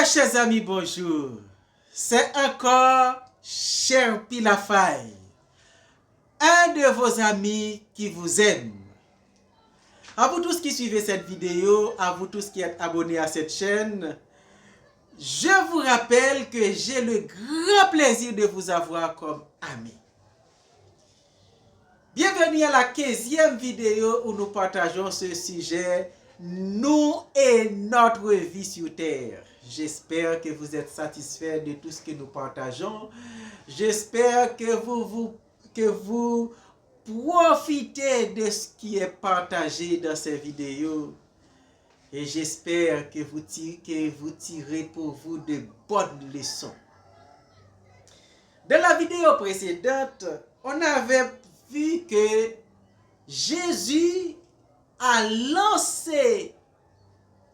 Mes chers amis, bonjour. C'est encore Cher Pilafay, un de vos amis qui vous aime. À vous tous qui suivez cette vidéo, à vous tous qui êtes abonnés à cette chaîne, je vous rappelle que j'ai le grand plaisir de vous avoir comme ami. Bienvenue à la 15e vidéo où nous partageons ce sujet, nous et notre vie sur terre. J'espère que vous êtes satisfaits de tout ce que nous partageons. J'espère que vous profitez de ce qui est partagé dans ces vidéos. Et j'espère que vous tirez pour vous de bonnes leçons. Dans la vidéo précédente, on avait vu que Jésus a lancé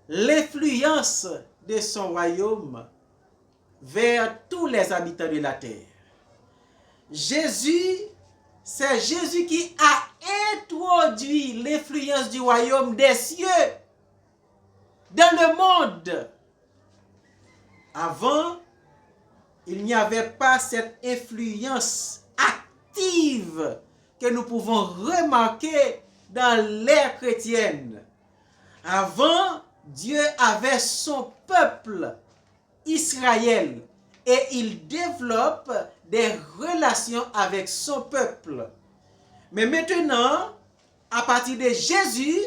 l'influence de son royaume vers tous les habitants de la terre. C'est Jésus qui a introduit l'influence du royaume des cieux dans le monde. Avant, il n'y avait pas cette influence active que nous pouvons remarquer dans l'ère chrétienne. Avant, Dieu avait son peuple, Israël, et il développe des relations avec son peuple. Mais maintenant, à partir de Jésus,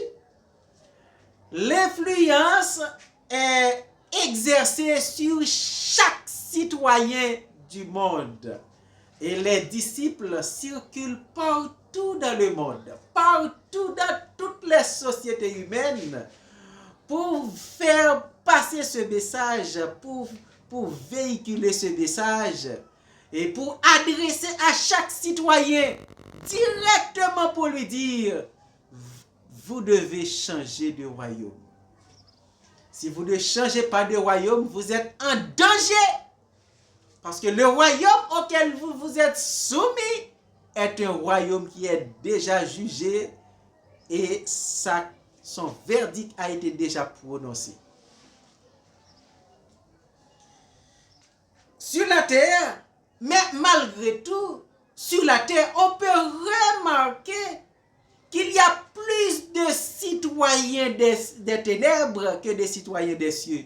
l'influence est exercée sur chaque citoyen du monde. Et les disciples circulent partout dans le monde, partout dans toutes les sociétés humaines, pour faire passer ce message, pour véhiculer ce message, et pour adresser à chaque citoyen directement pour lui dire, vous devez changer de royaume. Si vous ne changez pas de royaume, vous êtes en danger. Parce que le royaume auquel vous vous êtes soumis est un royaume qui est déjà jugé et son verdict a été déjà prononcé. Sur la terre, mais malgré tout, sur la terre, on peut remarquer qu'il y a plus de citoyens des ténèbres que des citoyens des cieux.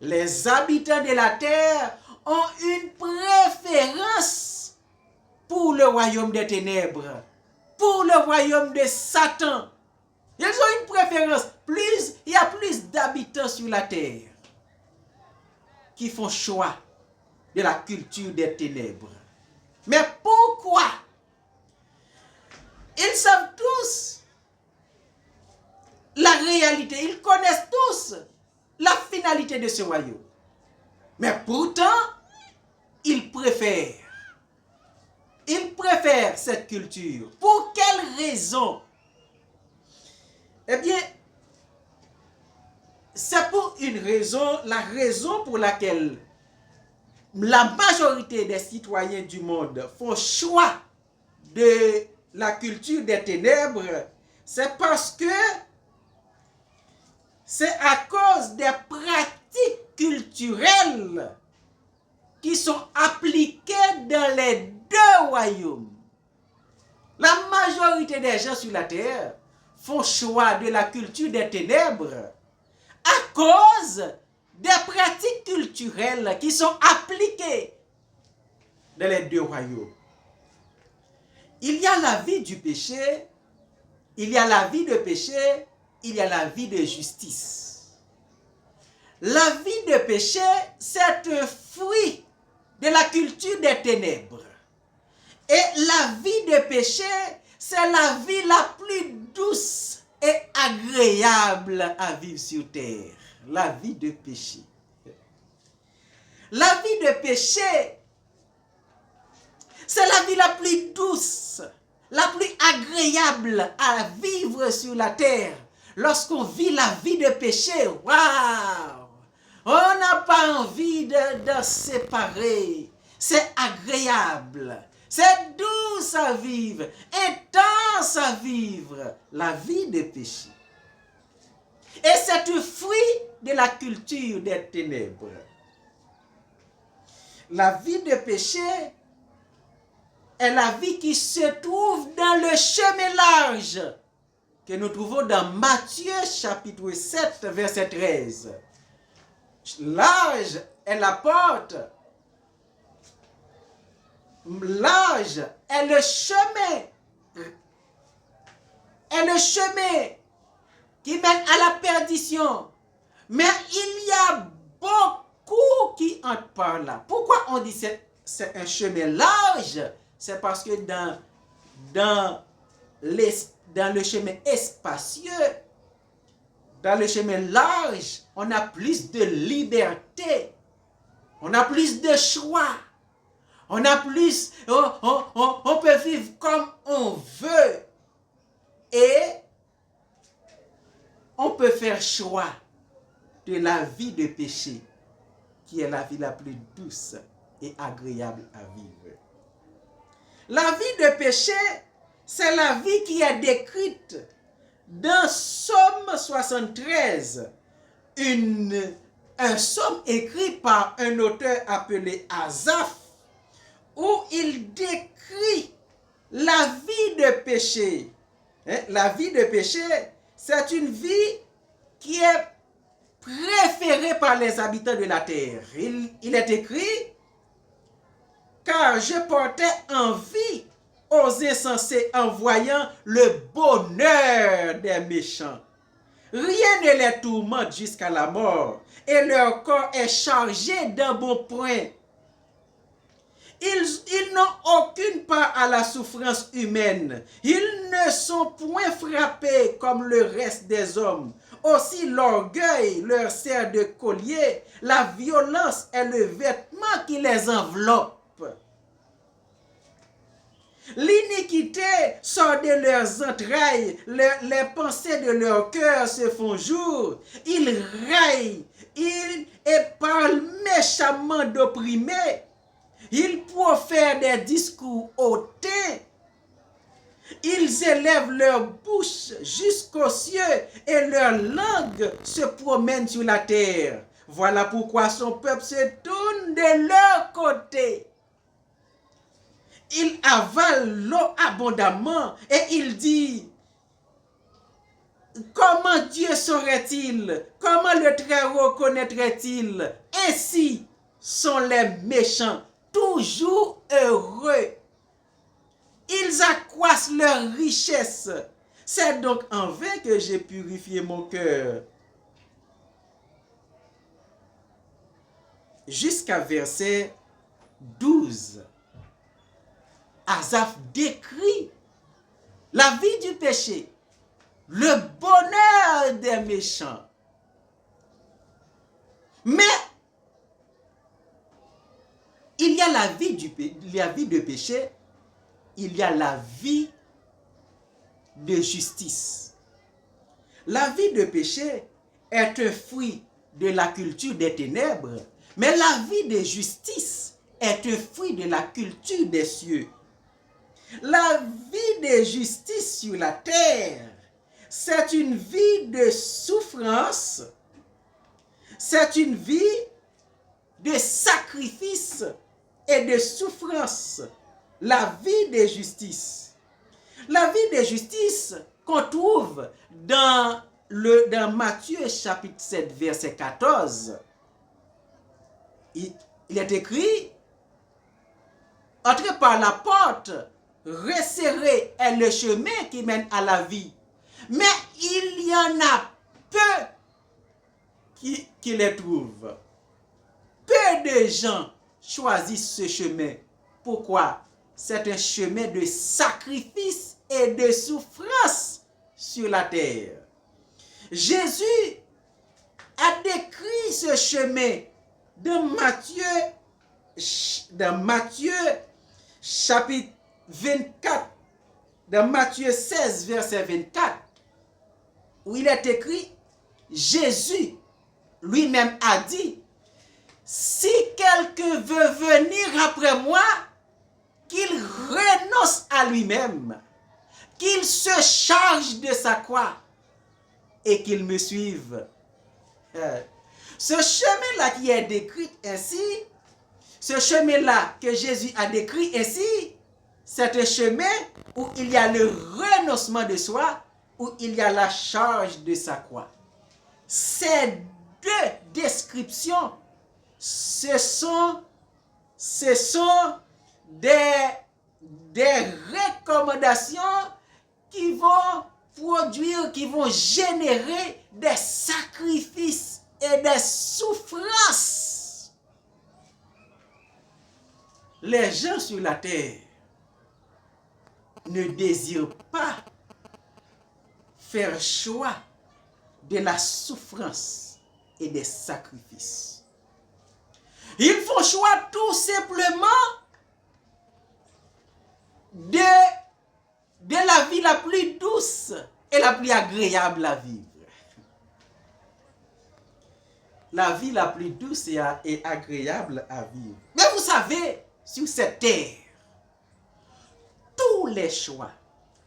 Les habitants de la terre ont une préférence pour le royaume des ténèbres, pour le royaume de Satan. Ils ont une préférence. Il y a plus d'habitants sur la terre qui font choix de la culture des ténèbres. Mais pourquoi? Ils savent tous la réalité, ils connaissent tous la finalité de ce royaume. Mais pourtant, ils préfèrent cette culture. Pour quelle raison? Eh bien, c'est pour une raison, la raison pour laquelle la majorité des citoyens du monde font choix de la culture des ténèbres, c'est parce que c'est à cause des pratiques culturelles qui sont appliquées dans les deux royaumes. La majorité des gens sur la terre font choix de la culture des ténèbres à cause des pratiques culturelles qui sont appliquées dans les deux royaumes. Il y a la vie du péché, il y a la vie de péché, il y a la vie de justice. La vie de péché, c'est un fruit de la culture des ténèbres. Et la vie de péché, c'est la vie la plus douce et agréable à vivre sur terre. La vie de péché. La vie de péché, c'est la vie la plus douce, la plus agréable à vivre sur la terre. Lorsqu'on vit la vie de péché, waouh! On n'a pas envie de séparer. C'est agréable. C'est douce à vivre, intense à vivre, la vie de péché. Et c'est un fruit de la culture des ténèbres. La vie de péché est la vie qui se trouve dans le chemin large que nous trouvons dans Matthieu chapitre 7 verset 13. Large est la porte. Large est le chemin. Est le chemin qui mène à la perdition. Mais il y a beaucoup qui entrent par là. Pourquoi on dit que c'est un chemin large? C'est parce que dans le chemin spacieux, dans le chemin large, on a plus de liberté. On a plus de choix. On a plus, on peut vivre comme on veut. Et on peut faire choix de la vie de péché, qui est la vie la plus douce et agréable à vivre. La vie de péché, c'est la vie qui est décrite dans Somme 73, un psaume écrit par un auteur appelé Asaph, où il décrit la vie de péché. La vie de péché, c'est une vie qui est préférée par les habitants de la terre. Il est écrit, car je portais envie aux insensés en voyant le bonheur des méchants. Rien ne les tourmente jusqu'à la mort, et leur corps est chargé d'embonpoint. Ils n'ont aucune part à la souffrance humaine. Ils ne sont point frappés comme le reste des hommes. Aussi l'orgueil leur sert de collier. La violence est le vêtement qui les enveloppe. L'iniquité sort de leurs entrailles. Les pensées de leur cœur se font jour. Ils raillent. Et parlent méchamment d'opprimés. Ils profèrent des discours hautain. Ils élèvent leur bouche jusqu'aux cieux et leur langue se promène sur la terre. Voilà pourquoi son peuple se tourne de leur côté. Il avale l'eau abondamment et il dit, comment Dieu saurait-il? Comment le Très-Haut connaîtrait-il? Ainsi sont les méchants, toujours heureux. Ils accroissent leur richesse. C'est donc en vain que j'ai purifié mon cœur. Jusqu'à verset 12. Asaph décrit la vie du péché, le bonheur des méchants. Mais il y a la vie de péché, il y a la vie de justice. La vie de péché est un fruit de la culture des ténèbres, mais la vie de justice est un fruit de la culture des cieux. La vie de justice sur la terre, c'est une vie de souffrance, c'est une vie de sacrifice et de souffrance. La vie de justice. La vie de justice qu'on trouve dans Matthieu chapitre 7 verset 14. Il est écrit, entrez par la porte, resserré est le chemin qui mène à la vie. Mais il y en a peu qui les trouvent. Peu de gens choisissent ce chemin. Pourquoi? C'est un chemin de sacrifice et de souffrance sur la terre. Jésus a décrit ce chemin dans Matthieu chapitre 24, dans Matthieu 16 verset 24, où il est écrit, Jésus lui-même a dit, si quelqu'un veut venir après moi, qu'il renonce à lui-même, qu'il se charge de sa croix et qu'il me suive. Ce chemin-là qui est décrit ainsi, ce chemin-là que Jésus a décrit ainsi, c'est un chemin où il y a le renoncement de soi, où il y a la charge de sa croix. Ces deux descriptions, ce sont des recommandations qui vont produire, qui vont générer des sacrifices et des souffrances. Les gens sur la terre ne désirent pas faire choix de la souffrance et des sacrifices. Ils font choix tout simplement de la vie la plus douce et la plus agréable à vivre. La vie la plus douce et agréable à vivre. Mais vous savez, sur cette terre, tous les choix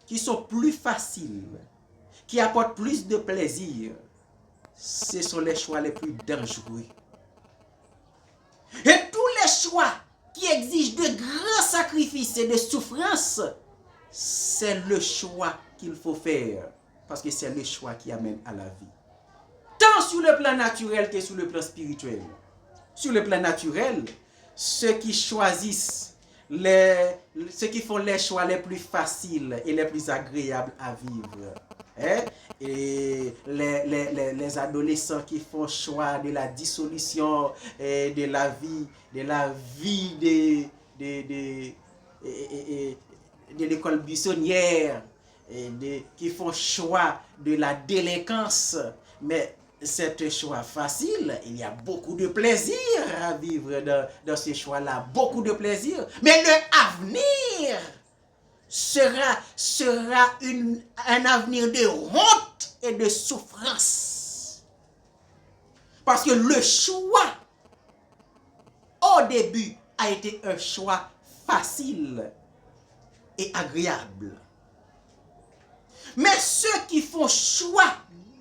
qui sont plus faciles, qui apportent plus de plaisir, ce sont les choix les plus dangereux. Et tous les choix qui exigent de grands sacrifices et de souffrances, c'est le choix qu'il faut faire. Parce que c'est le choix qui amène à la vie. Tant sur le plan naturel que sur le plan spirituel. Sur le plan naturel, ceux qui choisissent, ceux qui font les choix les plus faciles et les plus agréables à vivre. Et les adolescents qui font choix de la dissolution de la vie de l'école buissonnière, qui font choix de la délinquance. Mais c'est un choix facile. Il y a beaucoup de plaisir à vivre dans ce choix-là. Beaucoup de plaisir. Mais le avenir sera un avenir de honte et de souffrance. Parce que le choix, au début, a été un choix facile et agréable. Mais ceux qui font choix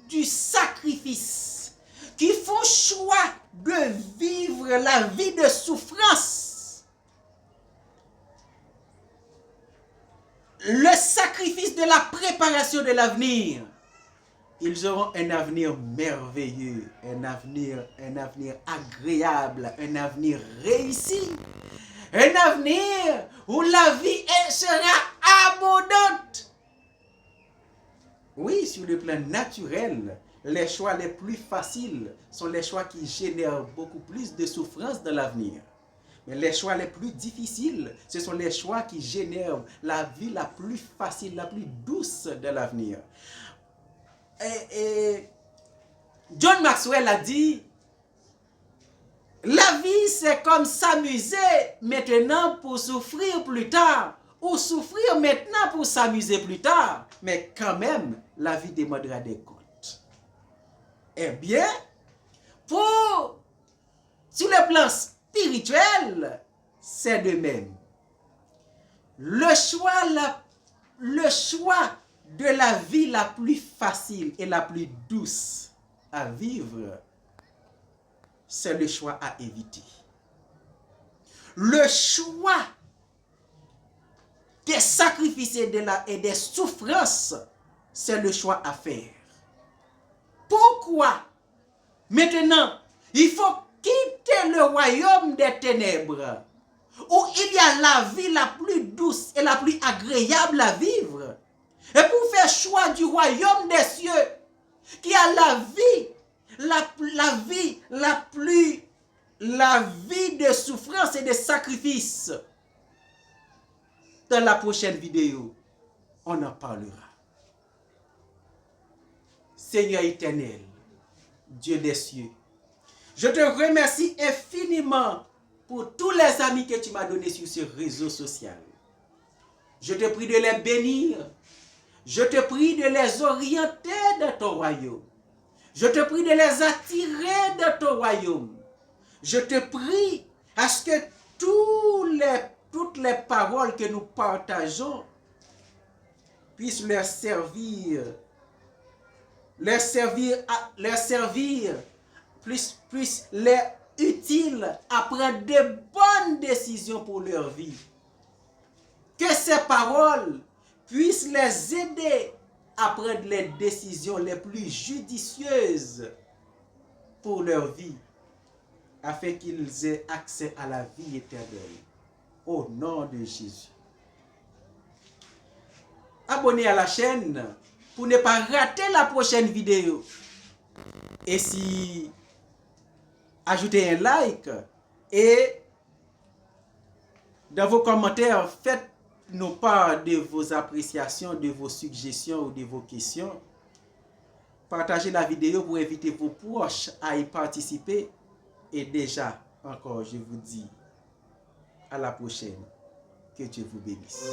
du sacrifice, qui font choix de vivre la vie de souffrance, le sacrifice de la préparation de l'avenir, ils auront un avenir merveilleux, un avenir agréable, un avenir réussi, un avenir où la vie sera abondante. Oui, sur le plan naturel, les choix les plus faciles sont les choix qui génèrent beaucoup plus de souffrance dans l'avenir. Mais les choix les plus difficiles, ce sont les choix qui génèrent la vie la plus facile, la plus douce de l'avenir. Et John Maxwell a dit, la vie c'est comme s'amuser maintenant pour souffrir plus tard, ou souffrir maintenant pour s'amuser plus tard. Mais quand même, la vie demandera des comptes. Eh bien, sur le plan spirituel, c'est de même. Le choix de la vie la plus facile et la plus douce à vivre, c'est le choix à éviter. Le choix des sacrifices et des souffrances, c'est le choix à faire. Pourquoi? Maintenant, il faut quitter le royaume des ténèbres, où il y a la vie la plus douce et la plus agréable à vivre, et pour faire choix du royaume des cieux, qui a la vie de souffrance et de sacrifice. Dans la prochaine vidéo, on en parlera. Seigneur éternel, Dieu des cieux, je te remercie infiniment pour tous les amis que tu m'as donnés sur ce réseau social. Je te prie de les bénir. Je te prie de les orienter dans ton royaume. Je te prie de les attirer dans ton royaume. Je te prie à ce que toutes les paroles que nous partageons puissent leur servir puisse leur utile à prendre de bonnes décisions pour leur vie. Que ces paroles puissent les aider à prendre les décisions les plus judicieuses pour leur vie, afin qu'ils aient accès à la vie éternelle. Au nom de Jésus. Abonnez à la chaîne pour ne pas rater la prochaine vidéo. Et si ajoutez un like et dans vos commentaires, faites-nous part de vos appréciations, de vos suggestions ou de vos questions. Partagez la vidéo pour inviter vos proches à y participer. Et déjà, encore, je vous dis à la prochaine. Que Dieu vous bénisse.